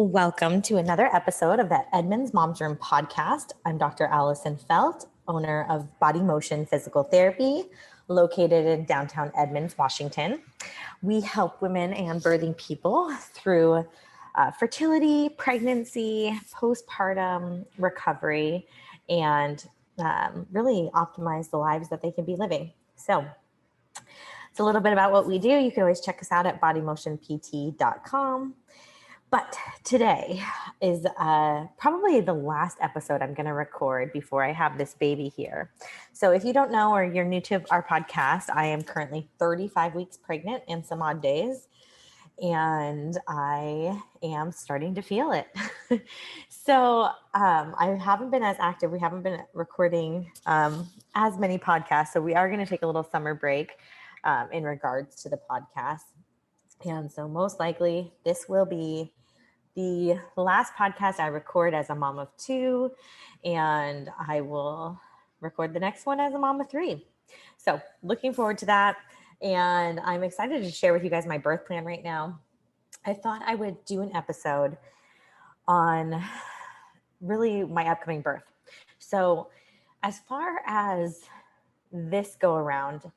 Welcome to another episode of the Edmonds Moms Room podcast. I'm Dr. Allison Felt, owner of Body Motion Physical Therapy, located in downtown Edmonds, Washington. We help women and birthing people through fertility, pregnancy, postpartum recovery, and really optimize the lives that they can be living. So it's a little bit about what we do. You can always check us out at bodymotionpt.com. But today is probably the last episode I'm going to record before I have this baby here. So if you don't know or you're new to our podcast, I am currently 35 weeks pregnant and some odd days, and I am starting to feel it. So I haven't been as active. We haven't been recording as many podcasts. So we are going to take a little summer break in regards to the podcast. And so most likely this will be the last podcast I record as a mom of two, and I will record the next one as a mom of three. So looking forward to that. And I'm excited to share with you guys my birth plan right now. I thought I would do an episode on really my upcoming birth. So as far as this go around,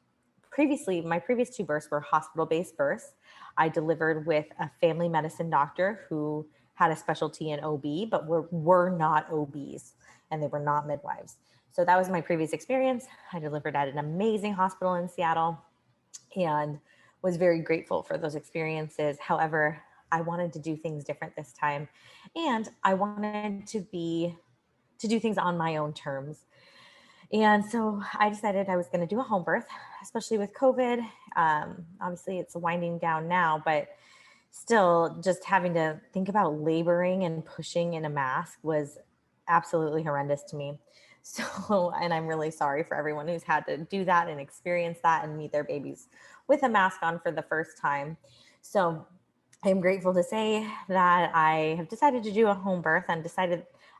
previously, my previous two births were hospital-based births. I delivered with a family medicine doctor who had a specialty in OB, but were not OBs, and they were not midwives. So that was my previous experience. I delivered at an amazing hospital in Seattle and was very grateful for those experiences. However, I wanted to do things different this time, and I wanted to do things on my own terms. And so I decided I was going to do a home birth, especially with COVID. Obviously, it's winding down now, but still just having to think about laboring and pushing in a mask was absolutely horrendous to me. So, and I'm really sorry for everyone who's had to do that and experience that and meet their babies with a mask on for the first time. So I'm grateful to say that I have decided to do a home birth and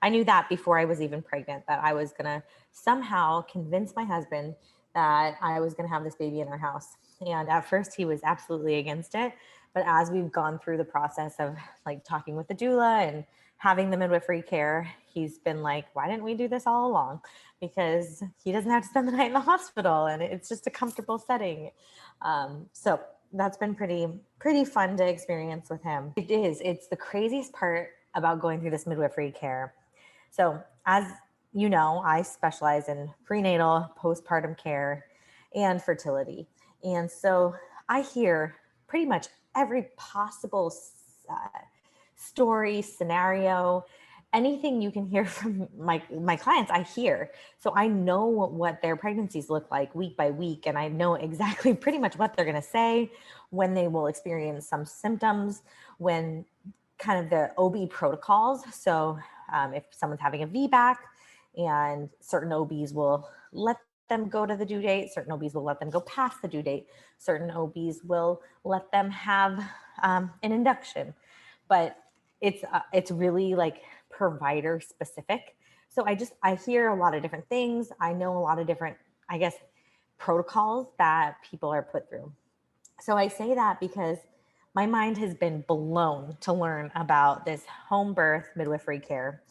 I knew that before I was even pregnant, that I was going to somehow convince my husband that I was going to have this baby in our house. And at first he was absolutely against it. But as we've gone through the process of like talking with the doula and having the midwifery care, he's been like, why didn't we do this all along? Because he doesn't have to spend the night in the hospital and it's just a comfortable setting. So that's been pretty fun to experience with him. It's the craziest part about going through this midwifery care. So as you know, I specialize in prenatal, postpartum care, and fertility. And so I hear pretty much every possible story, scenario, anything you can hear from my clients, I hear. So I know what their pregnancies look like week by week, and I know exactly pretty much what they're going to say, when they will experience some symptoms, when kind of the OB protocols. So if someone's having a VBAC, and certain OBs will let them go to the due date, certain OBs will let them go past the due date, certain OBs will let them have an induction. But it's really like provider specific. So I hear a lot of different things. I know a lot of different, I guess, protocols that people are put through. So I say that because my mind has been blown to learn about this home birth midwifery care.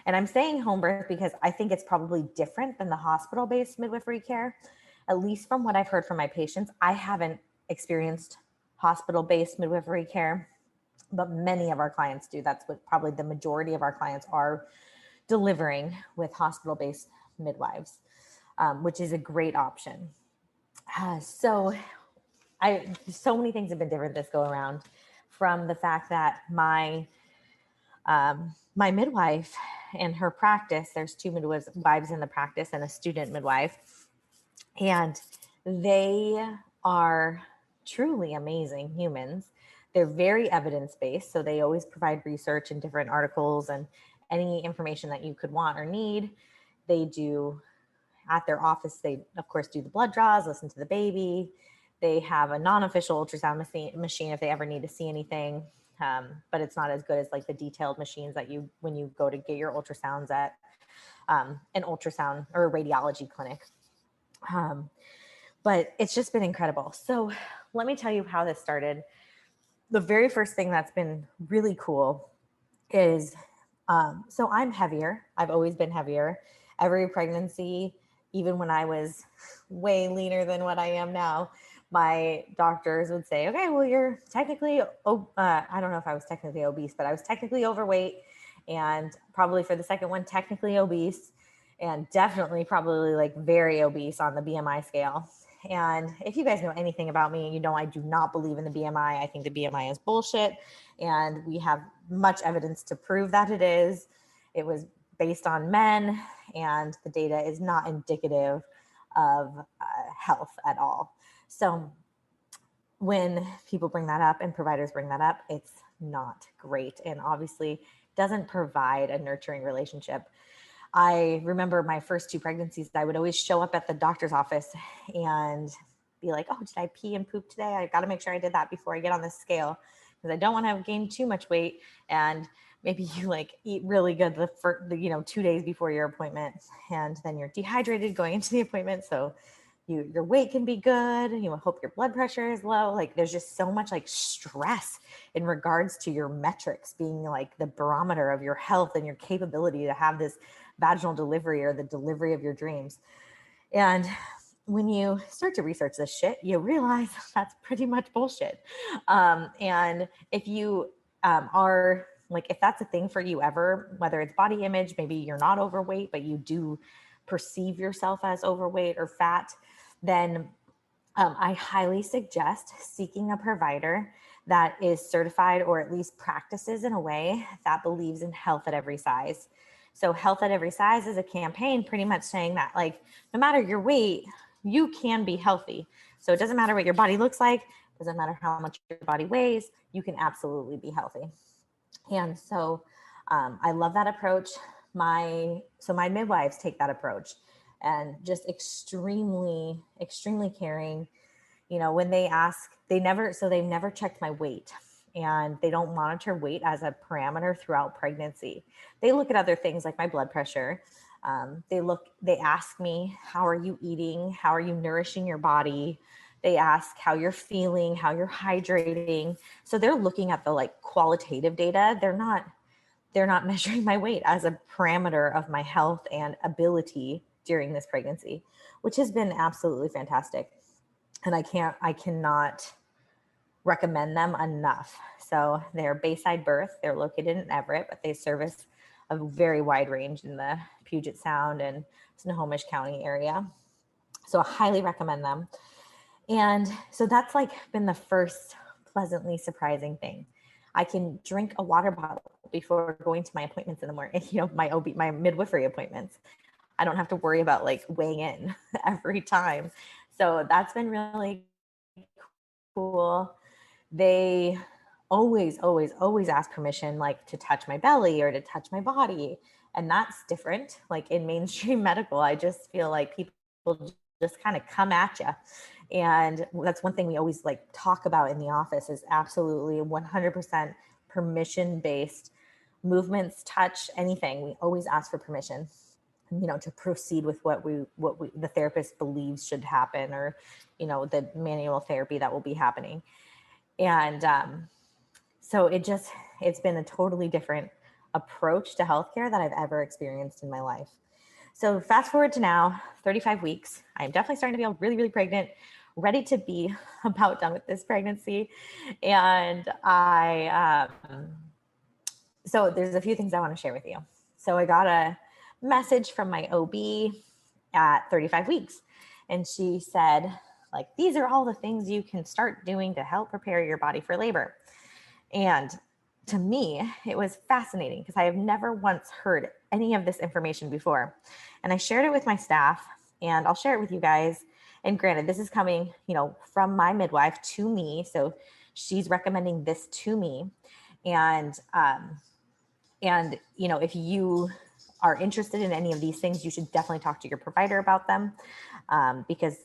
And I'm saying home birth because I think it's probably different than the hospital-based midwifery care, at least from what I've heard from my patients. I haven't experienced hospital-based midwifery care, but many of our clients do. That's what probably the majority of our clients are delivering with hospital-based midwives, which is a great option. So many things have been different this go around, from the fact that my midwife and her practice, there's two midwives in the practice and a student midwife, and they are truly amazing humans. They're very evidence-based, so they always provide research and different articles and any information that you could want or need. They do at their office. They, of course, do the blood draws, listen to the baby. They have a non-official ultrasound machine if they ever need to see anything. But it's not as good as like the detailed machines that when you go to get your ultrasounds at an ultrasound or a radiology clinic. But it's just been incredible. So let me tell you how this started. The very first thing that's been really cool is, so I'm heavier. I've always been heavier. Every pregnancy, even when I was way leaner than what I am now, my doctors would say, okay, well, you're technically, I don't know if I was technically obese, but I was technically overweight, and probably for the second one, technically obese, and definitely probably like very obese on the BMI scale. And if you guys know anything about me, you know I do not believe in the BMI. I think the BMI is bullshit, and we have much evidence to prove that it is. It was based on men, and the data is not indicative of health at all. So when people bring that up and providers bring that up, it's not great, and obviously doesn't provide a nurturing relationship. I remember my first 2 pregnancies, I would always show up at the doctor's office and be like, oh, did I pee and poop today? I got to make sure I did that before I get on this scale, because I don't want to have gained too much weight. And maybe you like eat really good the 2 days before your appointment, and then you're dehydrated going into the appointment. So your weight can be good. You hope your blood pressure is low. Like there's just so much like stress in regards to your metrics being like the barometer of your health and your capability to have this vaginal delivery or the delivery of your dreams. And when you start to research this shit, you realize that's pretty much bullshit. And if you are like, if that's a thing for you ever, whether it's body image, maybe you're not overweight, but you do perceive yourself as overweight or fat, then I highly suggest seeking a provider that is certified or at least practices in a way that believes in health at every size. So health at every size is a campaign pretty much saying that like, no matter your weight, you can be healthy. So it doesn't matter what your body looks like, it doesn't matter how much your body weighs, you can absolutely be healthy. And so I love that approach. My midwives take that approach, and just extremely, extremely caring. When they ask, they've never checked my weight, and they don't monitor weight as a parameter throughout pregnancy. They look at other things like my blood pressure. They ask me, how are you eating? How are you nourishing your body? They ask how you're feeling, how you're hydrating. So they're looking at the like qualitative data. They're not measuring my weight as a parameter of my health and ability during this pregnancy, which has been absolutely fantastic. And I cannot recommend them enough. So they're Bayside Birth. They're located in Everett, but they service a very wide range in the Puget Sound and Snohomish County area. So I highly recommend them. And so that's like been the first pleasantly surprising thing. I can drink a water bottle before going to my appointments in the morning, my midwifery appointments. I don't have to worry about like weighing in every time. So that's been really cool. They always, always, always ask permission, like to touch my belly or to touch my body. And that's different. Like in mainstream medical, I just feel like people just kind of come at you. And that's one thing we always like talk about in the office is absolutely 100% permission-based movements, touch, anything. We always ask for permission, to proceed with what the therapist believes should happen, or, the manual therapy that will be happening. And so it's been a totally different approach to healthcare that I've ever experienced in my life. So fast forward to now, 35 weeks. I'm definitely starting to feel really, really pregnant, ready to be about done with this pregnancy. And so there's a few things I want to share with you. So I got a message from my OB at 35 weeks. And she said, like, these are all the things you can start doing to help prepare your body for labor. And to me, it was fascinating because I have never once heard any of this information before. And I shared it with my staff, and I'll share it with you guys. And granted, this is coming, from my midwife to me. So she's recommending this to me. And if you are interested in any of these things, you should definitely talk to your provider about them, because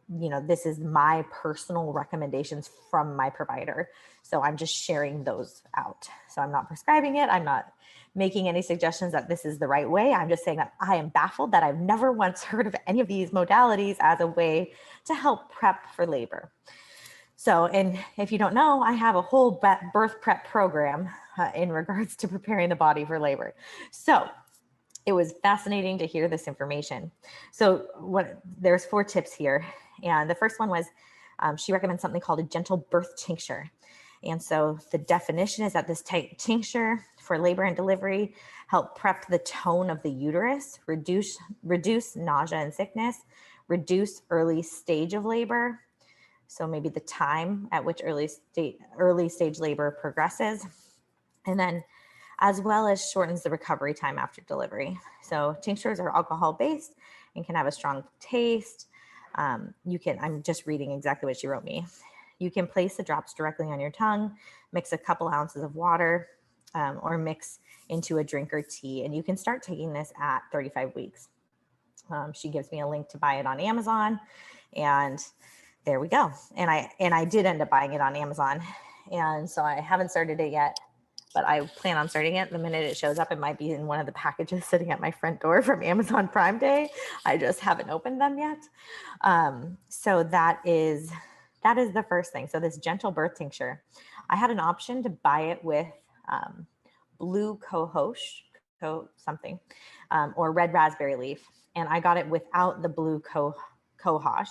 this is my personal recommendations from my provider. So I'm just sharing those out. So I'm not prescribing it. I'm not making any suggestions that this is the right way. I'm just saying that I am baffled that I've never once heard of any of these modalities as a way to help prep for labor. So, and if you don't know, I have a whole birth prep program. in regards to preparing the body for labor. So it was fascinating to hear this information. So there's 4 tips here. And the first one was she recommends something called a gentle birth tincture. And so the definition is that this tincture for labor and delivery help prep the tone of the uterus, reduce nausea and sickness, reduce early stage of labor. So maybe the time at which early stage labor progresses. And then as well as shortens the recovery time after delivery. So tinctures are alcohol based and can have a strong taste. I'm just reading exactly what she wrote me. You can place the drops directly on your tongue, mix a couple ounces of water, or mix into a drink or tea. And you can start taking this at 35 weeks. She gives me a link to buy it on Amazon, and there we go. And I did end up buying it on Amazon. And so I haven't started it yet, but I plan on starting it the minute it shows up. It might be in one of the packages sitting at my front door from Amazon Prime Day. I just haven't opened them yet. So that is the first thing. So this gentle birth tincture, I had an option to buy it with blue cohosh, or red raspberry leaf. And I got it without the blue cohosh.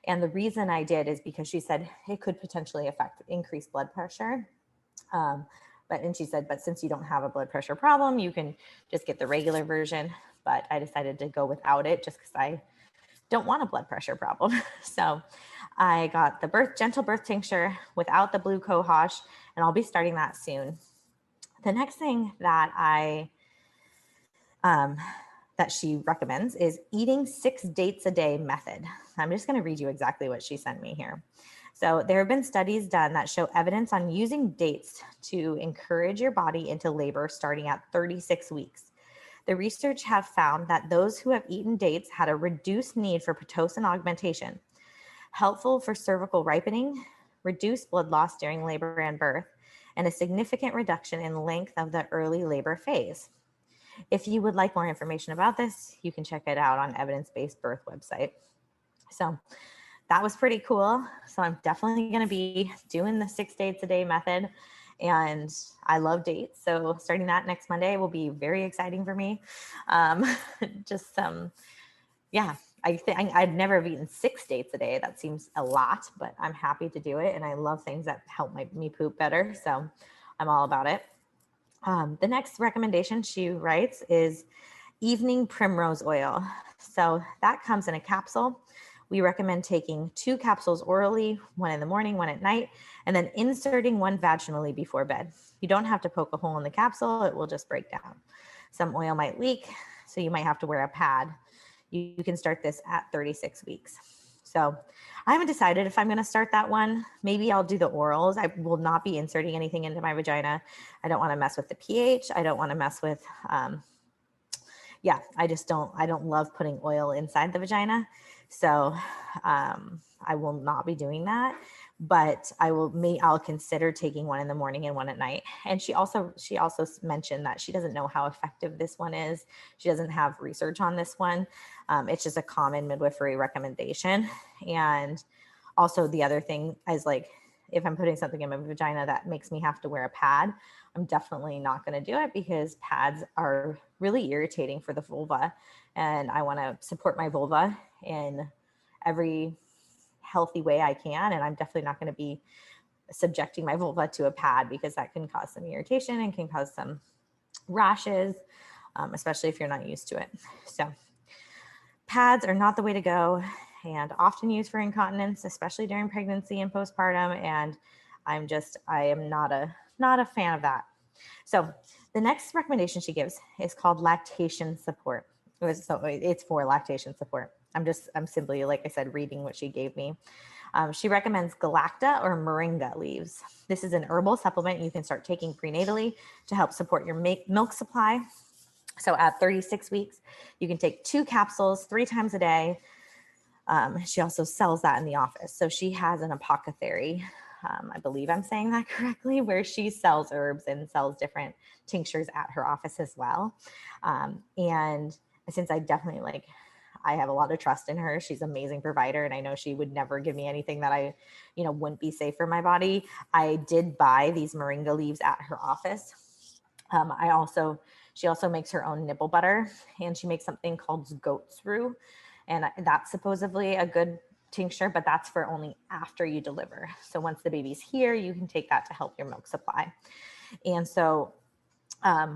And the reason I did is because she said it could potentially affect increased blood pressure. And she said, but since you don't have a blood pressure problem, you can just get the regular version. But I decided to go without it just because I don't want a blood pressure problem. So I got the gentle birth tincture without the blue cohosh, and I'll be starting that soon. The next thing that that she recommends is eating 6 dates a day method. I'm just going to read you exactly what she sent me here. So there have been studies done that show evidence on using dates to encourage your body into labor starting at 36 weeks. The research have found that those who have eaten dates had a reduced need for Pitocin augmentation, helpful for cervical ripening, reduced blood loss during labor and birth, and a significant reduction in length of the early labor phase. If you would like more information about this, you can check it out on Evidence-Based Birth website. So that was pretty cool. So I'm definitely going to be doing the 6 dates a day method, and I love dates. So starting that next Monday will be very exciting for me. I think I'd never have eaten 6 dates a day. That seems a lot, but I'm happy to do it. And I love things that help me poop better. So I'm all about it. The next recommendation she writes is evening primrose oil. So that comes in a capsule. We recommend taking 2 capsules orally, 1 in the morning, 1 at night, and then inserting 1 vaginally before bed. You don't have to poke a hole in the capsule. It will just break down. Some oil might leak, so you might have to wear a pad. You can start this at 36 weeks. So I haven't decided if I'm going to start that one. Maybe I'll do the orals. I will not be inserting anything into my vagina. I don't want to mess with the pH. I don't want to mess with, I don't love putting oil inside the vagina. So I will not be doing that, but I'll consider taking 1 in the morning and 1 at night. And she also mentioned that she doesn't know how effective this one is. She doesn't have research on this one. It's just a common midwifery recommendation. And also the other thing is, like, if I'm putting something in my vagina that makes me have to wear a pad, I'm definitely not going to do it, because pads are really irritating for the vulva. And I want to support my vulva in every healthy way I can. And I'm definitely not going to be subjecting my vulva to a pad, because that can cause some irritation and can cause some rashes, especially if you're not used to it. So pads are not the way to go, and often used for incontinence, especially during pregnancy and postpartum. And I am not a fan of that. So the next recommendation she gives is called lactation support. So it's for lactation support. I'm simply, like I said, reading what she gave me. She recommends Galacta or Moringa leaves. This is an herbal supplement you can start taking prenatally to help support your milk supply. So at 36 weeks, you can take 2 capsules 3 times a day. She also sells that in the office. So she has an apothecary, I believe I'm saying that correctly, where she sells herbs and sells different tinctures at her office as well. And since I have a lot of trust in her, she's an amazing provider, and I know she would never give me anything that wouldn't be safe for my body. I did buy these moringa leaves at her office, She also makes her own nipple butter, and she makes something called goat's roux. And that's supposedly a good tincture, but that's for only after you deliver. So once the baby's here, you can take that to help your milk supply. And so I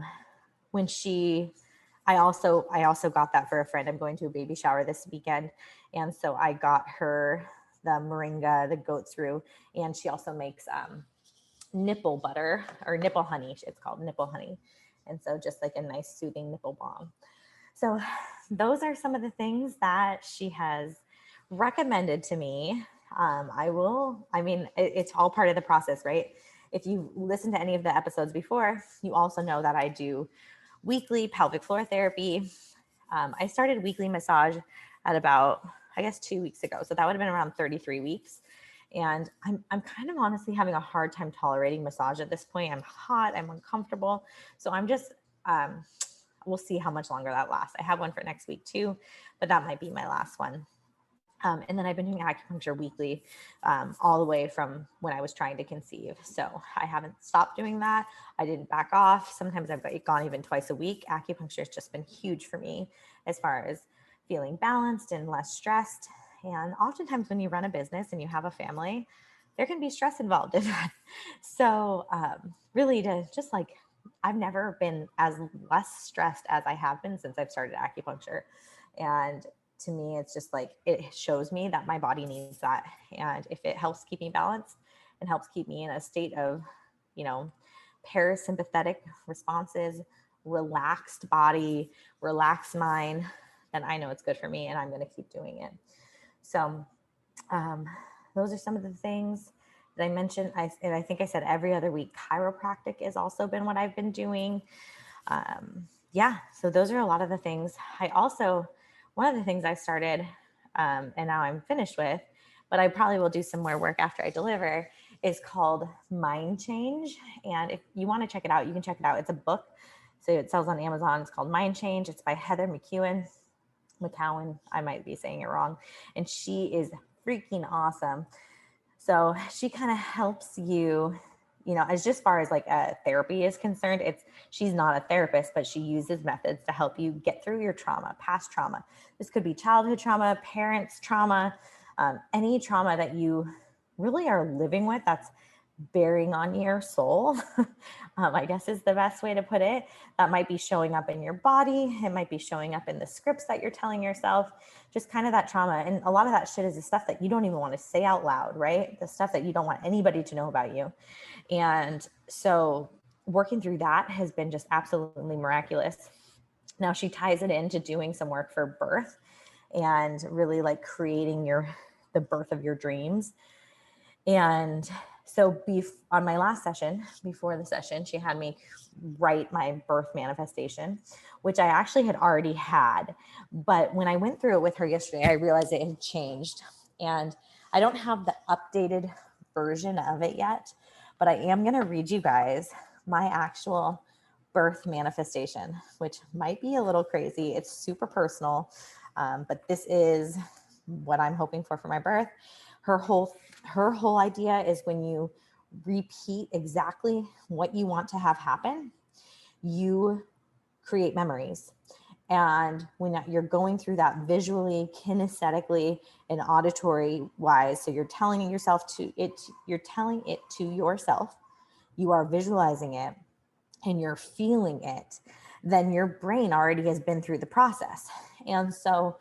also got that for a friend. I'm going to a baby shower this weekend. And so I got her the moringa, the goat's roux, and she also makes nipple butter or nipple honey. It's called nipple honey. And so just like a nice soothing nipple balm. So those are some of the things that she has recommended to me. It's all part of the process, right? If you listen to any of the episodes before, you also know that I do weekly pelvic floor therapy. I started weekly massage at about, I guess, 2 weeks ago. So that would have been around 33 weeks. And I'm kind of honestly having a hard time tolerating massage at this point. I'm hot, I'm uncomfortable. So I'm just, we'll see how much longer that lasts. I have one for next week too, but that might be my last one. And then I've been doing acupuncture weekly all the way from when I was trying to conceive. So I haven't stopped doing that. I didn't back off. Sometimes I've gone even twice a week. Acupuncture has just been huge for me as far as feeling balanced and less stressed. And oftentimes when you run a business and you have a family, there can be stress involved in that. So really to just like, I've never been as less stressed as I have been since I've started acupuncture. And to me, it's just like, it shows me that my body needs that. And if it helps keep me balanced and helps keep me in a state of, parasympathetic responses, relaxed body, relaxed mind, then I know it's good for me and I'm going to keep doing it. So those are some of the things that I mentioned. I think I said every other week. Chiropractic has also been what I've been doing. So those are a lot of the things. One of the things I started and now I'm finished with, but I probably will do some more work after I deliver, is called Mind Change. And if you want to check it out, you can check it out. It's a book. So it sells on Amazon. It's called Mind Change. It's by Heather McCowan. I might be saying it wrong. And she is freaking awesome. So she kind of helps you, as just far as like therapy is concerned, she's not a therapist, but she uses methods to help you get through your trauma, past trauma. This could be childhood trauma, parents' trauma, any trauma that you really are living with that's bearing on your soul, I guess is the best way to put it. That might be showing up in your body. It might be showing up in the scripts that you're telling yourself, just kind of that trauma. And a lot of that shit is the stuff that you don't even want to say out loud, right? The stuff that you don't want anybody to know about you. And so working through that has been just absolutely miraculous. Now she ties it into doing some work for birth and really like creating the birth of your dreams. And so on my last session, before the session, she had me write my birth manifestation, which I actually had already had. But when I went through it with her yesterday, I realized it had changed. And I don't have the updated version of it yet, but I am going to read you guys my actual birth manifestation, which might be a little crazy. It's super personal, but this is what I'm hoping for my birth. Her whole idea is when you repeat exactly what you want to have happen, you create memories. And when you're going through that visually, kinesthetically, and auditory wise, so you're telling it to yourself, you are visualizing it and you're feeling it, then your brain already has been through the process. And so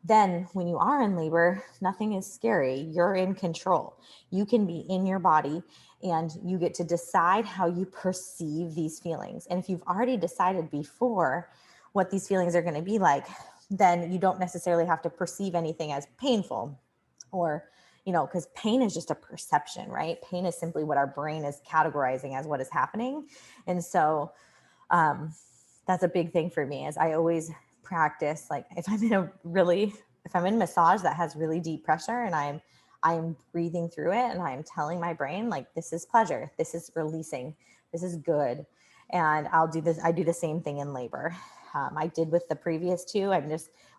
then when you are in labor, nothing is scary. You're in control. You can be in your body and you get to decide how you perceive these feelings. And if you've already decided before what these feelings are going to be like, then you don't necessarily have to perceive anything as painful or, because pain is just a perception, right? Pain is simply what our brain is categorizing as what is happening. And so that's a big thing for me, is I always practice, like if I'm in massage that has really deep pressure and I'm breathing through it and I'm telling my brain, like, this is pleasure, this is releasing, this is good. And I do the same thing in labor. I did with the previous two.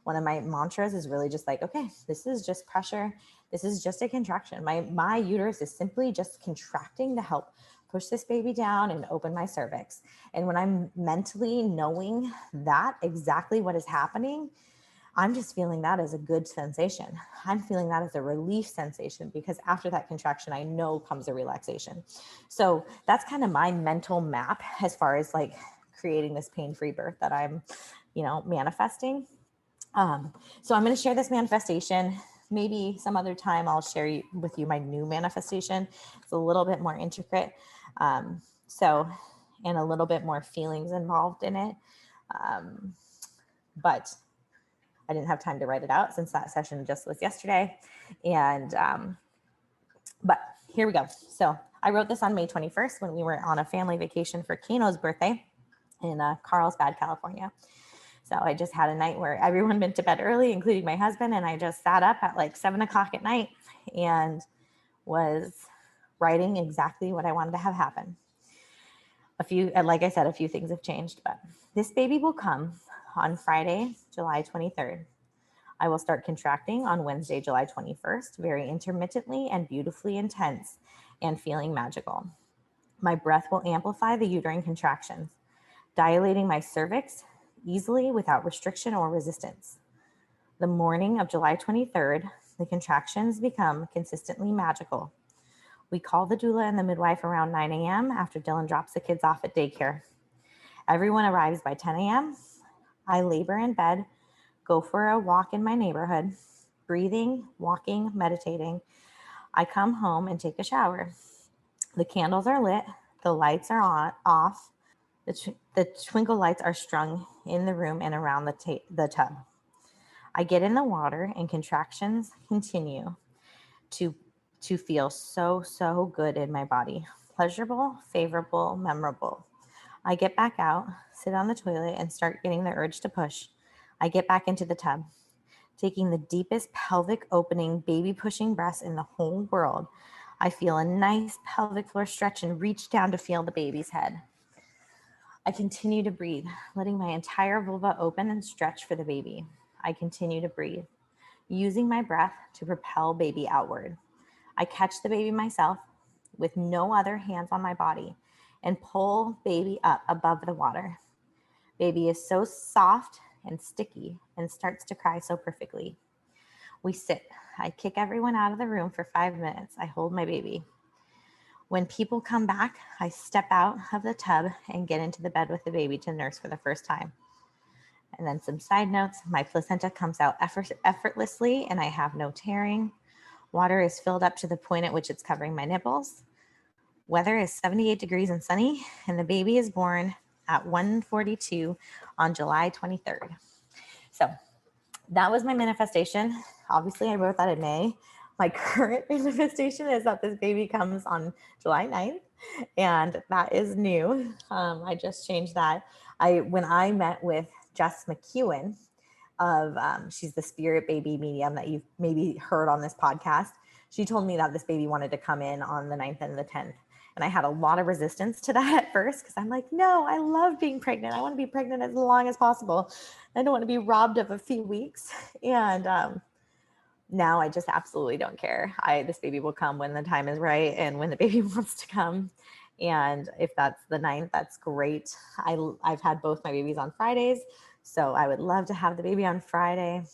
One of my mantras is really just like, okay, this is just pressure. This is just a contraction. My uterus is simply just contracting to help push this baby down and open my cervix. And when I'm mentally knowing that exactly what is happening, I'm just feeling that as a good sensation. I'm feeling that as a relief sensation, because after that contraction, I know comes a relaxation. So that's kind of my mental map as far as like creating this pain-free birth that I'm, manifesting. So I'm going to share this manifestation. Maybe some other time I'll share with you my new manifestation. It's a little bit more intricate. And a little bit more feelings involved in it. But I didn't have time to write it out since that session just was yesterday. But here we go. So I wrote this on May 21st when we were on a family vacation for Kano's birthday in Carlsbad, California. So I just had a night where everyone went to bed early, including my husband. And I just sat up at like 7:00 at night and was writing exactly what I wanted to have happen. Like I said, a few things have changed, but this baby will come on Friday, July 23rd. I will start contracting on Wednesday, July 21st, very intermittently and beautifully intense and feeling magical. My breath will amplify the uterine contractions, dilating my cervix easily without restriction or resistance. The morning of July 23rd, the contractions become consistently magical. We call the doula and the midwife around 9 a.m. after Dylan drops the kids off at daycare. Everyone arrives by 10 a.m. I labor in bed, go for a walk in my neighborhood, breathing, walking, meditating. I come home and take a shower. The candles are lit, the lights are off, the twinkle lights are strung in the room and around the tub. I get in the water and contractions continue to feel so good in my body. Pleasurable, favorable, memorable. I get back out, sit on the toilet, and start getting the urge to push. I get back into the tub, taking the deepest pelvic opening, baby pushing breaths in the whole world. I feel a nice pelvic floor stretch and reach down to feel the baby's head. I continue to breathe, letting my entire vulva open and stretch for the baby. I continue to breathe, using my breath to propel baby outward. I catch the baby myself with no other hands on my body and pull baby up above the water. Baby is so soft and sticky and starts to cry so perfectly. We sit. I kick everyone out of the room for 5 minutes. I hold my baby. When people come back, I step out of the tub and get into the bed with the baby to nurse for the first time. And then some side notes. My placenta comes out effortlessly and I have no tearing. Water is filled up to the point at which it's covering my nipples. Weather is 78 degrees and sunny, and the baby is born at 1:42 on July 23rd. So that was my manifestation. Obviously, I wrote that in May. My current manifestation is that this baby comes on July 9th, and that is new. I just changed that. When I met with Jess McEwen, she's the spirit baby medium that you've maybe heard on this podcast. She told me that this baby wanted to come in on the 9th and the 10th. And I had a lot of resistance to that at first because I'm like, no, I love being pregnant. I want to be pregnant as long as possible. I don't want to be robbed of a few weeks. And now I just absolutely don't care. This baby will come when the time is right and when the baby wants to come. And if that's the 9th, that's great. I've had both my babies on Fridays, so I would love to have the baby on Friday.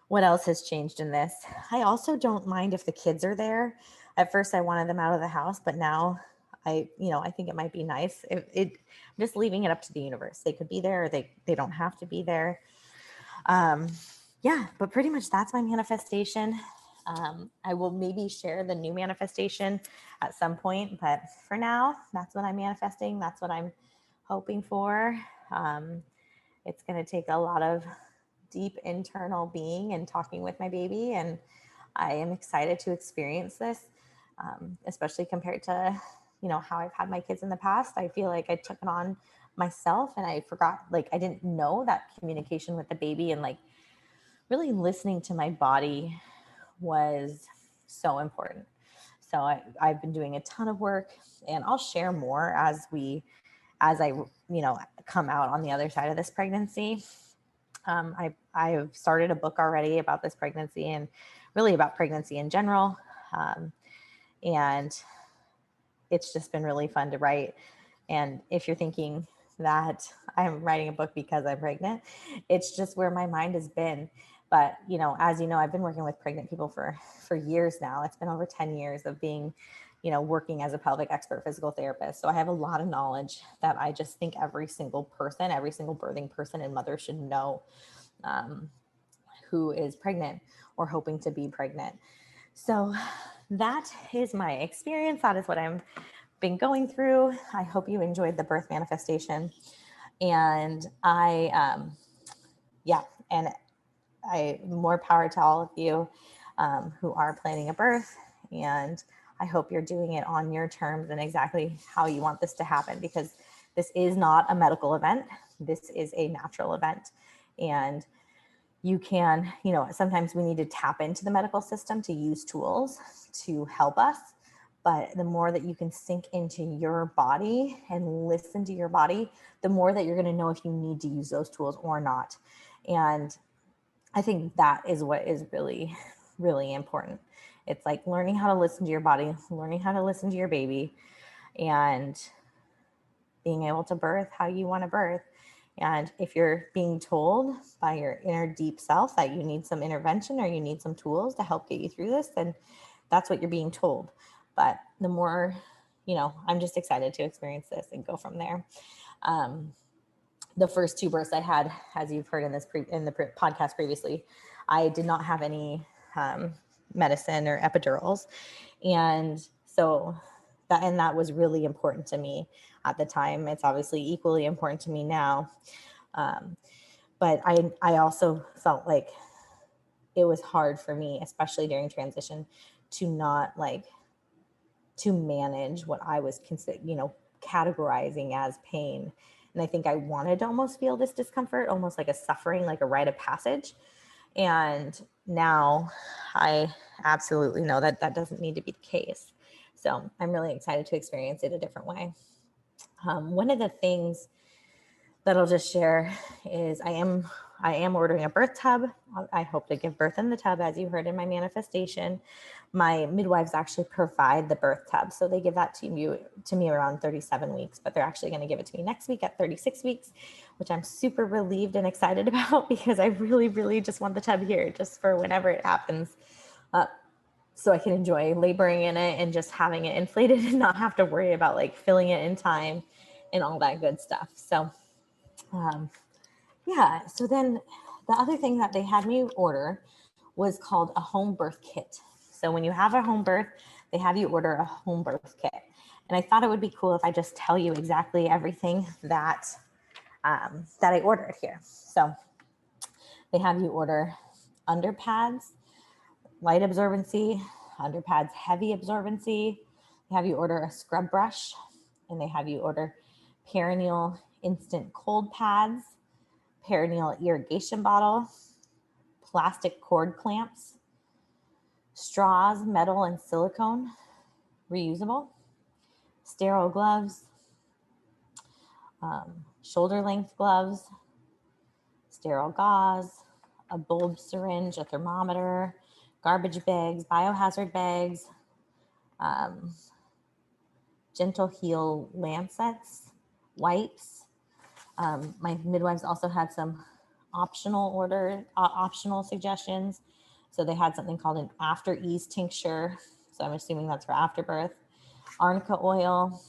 What else has changed in this? I also don't mind if the kids are there. At first I wanted them out of the house, but now I think it might be nice. I'm just leaving it up to the universe. They could be there or they don't have to be there. But pretty much that's my manifestation. I will maybe share the new manifestation at some point, but for now, that's what I'm manifesting. That's what I'm hoping for. It's going to take a lot of deep internal being and talking with my baby. And I am excited to experience this, especially compared to, how I've had my kids in the past. I feel like I took it on myself and I forgot, I didn't know that communication with the baby and really listening to my body was so important. So I've been doing a ton of work, and I'll share more as I come out on the other side of this pregnancy. I've started a book already about this pregnancy and really about pregnancy in general. And it's just been really fun to write. And if you're thinking that I'm writing a book because I'm pregnant, it's just where my mind has been. But, as you know, I've been working with pregnant people for years now. It's been over 10 years of being, working as a pelvic expert physical therapist. So I have a lot of knowledge that I just think every single birthing person and mother should know, who is pregnant or hoping to be pregnant. So that is my experience. That is what I've been going through. I hope you enjoyed the birth manifestation. And more power to all of you who are planning a birth. And I hope you're doing it on your terms and exactly how you want this to happen, because this is not a medical event. This is a natural event. And you can, sometimes we need to tap into the medical system to use tools to help us. But the more that you can sink into your body and listen to your body, the more that you're going to know if you need to use those tools or not. And I think that is what is really, really important. It's like learning how to listen to your body, learning how to listen to your baby, and being able to birth how you want to birth. And if you're being told by your inner deep self that you need some intervention or you need some tools to help get you through this, then that's what you're being told. But the more, I'm just excited to experience this and go from there. The first 2 births I had, as you've heard in the podcast previously, I did not have any medicine or epidurals. And so that was really important to me at the time. It's obviously equally important to me now. But I also felt like it was hard for me, especially during transition, to manage what I was categorizing as pain. And I think I wanted to almost feel this discomfort, almost like a suffering, like a rite of passage. And now I absolutely know that that doesn't need to be the case. So I'm really excited to experience it a different way. One of the things that I'll just share is I am ordering a birth tub. I hope to give birth in the tub, as you heard in my manifestation. My midwives actually provide the birth tub. So they give that to me around 37 weeks, but they're actually going to give it to me next week at 36 weeks, which I'm super relieved and excited about, because I really, really just want the tub here just for whenever it happens. So I can enjoy laboring in it and just having it inflated and not have to worry about like filling it in time and all that good stuff. So so then the other thing that they had me order was called a home birth kit. So when you have a home birth, they have you order a home birth kit. And I thought it would be cool if I just tell you exactly everything that I ordered here. So they have you order underpads, light absorbency, underpads, heavy absorbency. They have you order a scrub brush, and they have you order perineal instant cold pads, perineal irrigation bottle, plastic cord clamps, straws, metal and silicone, reusable, sterile gloves, shoulder length gloves, sterile gauze, a bulb syringe, a thermometer, garbage bags, biohazard bags, gentle heel lancets, wipes. My midwives also had some optional suggestions. So they had something called an after ease tincture. So I'm assuming that's for afterbirth. Arnica oil,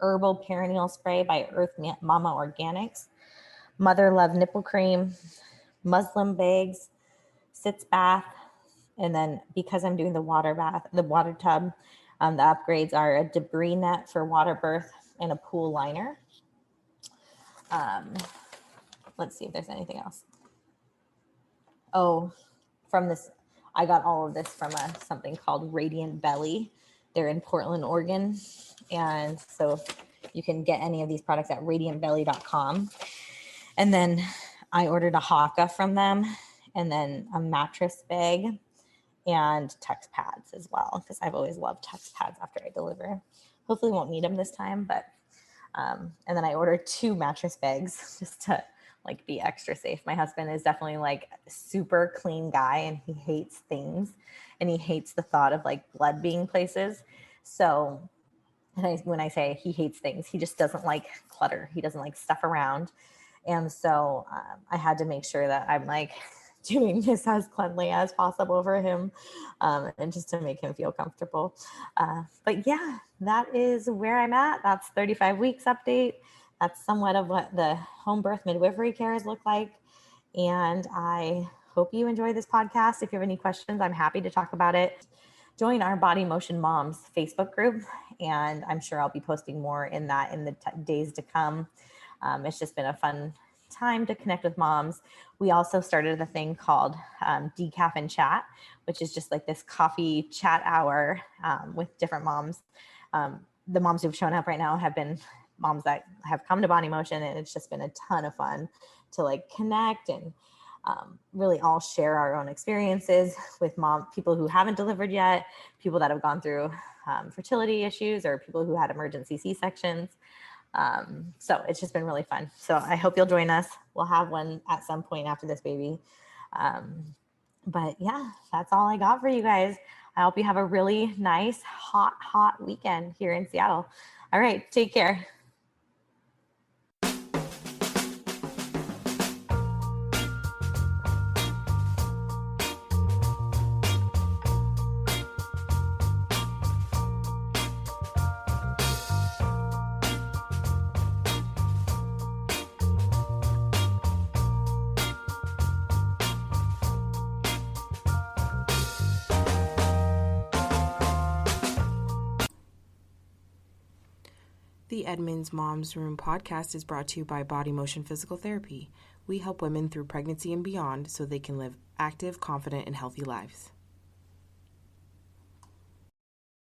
herbal perineal spray by Earth Mama Organics, Mother Love nipple cream, muslin bags, sitz bath. And then because I'm doing the water tub, the upgrades are a debris net for water birth and a pool liner. Let's see if there's anything else. Oh, from this, I got all of this from something called Radiant Belly. They're in Portland, Oregon. And so you can get any of these products at radiantbelly.com. And then I ordered a Haka from them, and then a mattress bag and Tux pads as well, because I've always loved Tux pads after I deliver. Hopefully won't need them this time, but and then I ordered 2 mattress bags just to like be extra safe. My husband is definitely like a super clean guy, and he hates things, and he hates the thought of like blood being places. So And when I say he hates things, he just doesn't like clutter. He doesn't like stuff around. And so I had to make sure that I'm like doing this as cleanly as possible for him, and just to make him feel comfortable. But yeah, that is where I'm at. That's 35 weeks update. That's somewhat of what the home birth midwifery cares look like. And I hope you enjoy this podcast. If you have any questions, I'm happy to talk about it. Join our Body Motion Moms Facebook group, and I'm sure I'll be posting more in that in the days to come. It's just been a fun time to connect with moms. We also started a thing called Decaf and Chat, which is just like this coffee chat hour with different moms. The moms who've shown up right now have been moms that have come to Body Motion, and it's just been a ton of fun to like connect and really all share our own experiences with people who haven't delivered yet, people that have gone through fertility issues, or people who had emergency C-sections. So it's just been really fun. So I hope you'll join us. We'll have one at some point after this baby. But yeah, that's all I got for you guys. I hope you have a really nice, hot weekend here in Seattle. All right, take care. The Edmonds Moms Room podcast is brought to you by Body Motion Physical Therapy. We help women through pregnancy and beyond so they can live active, confident, and healthy lives.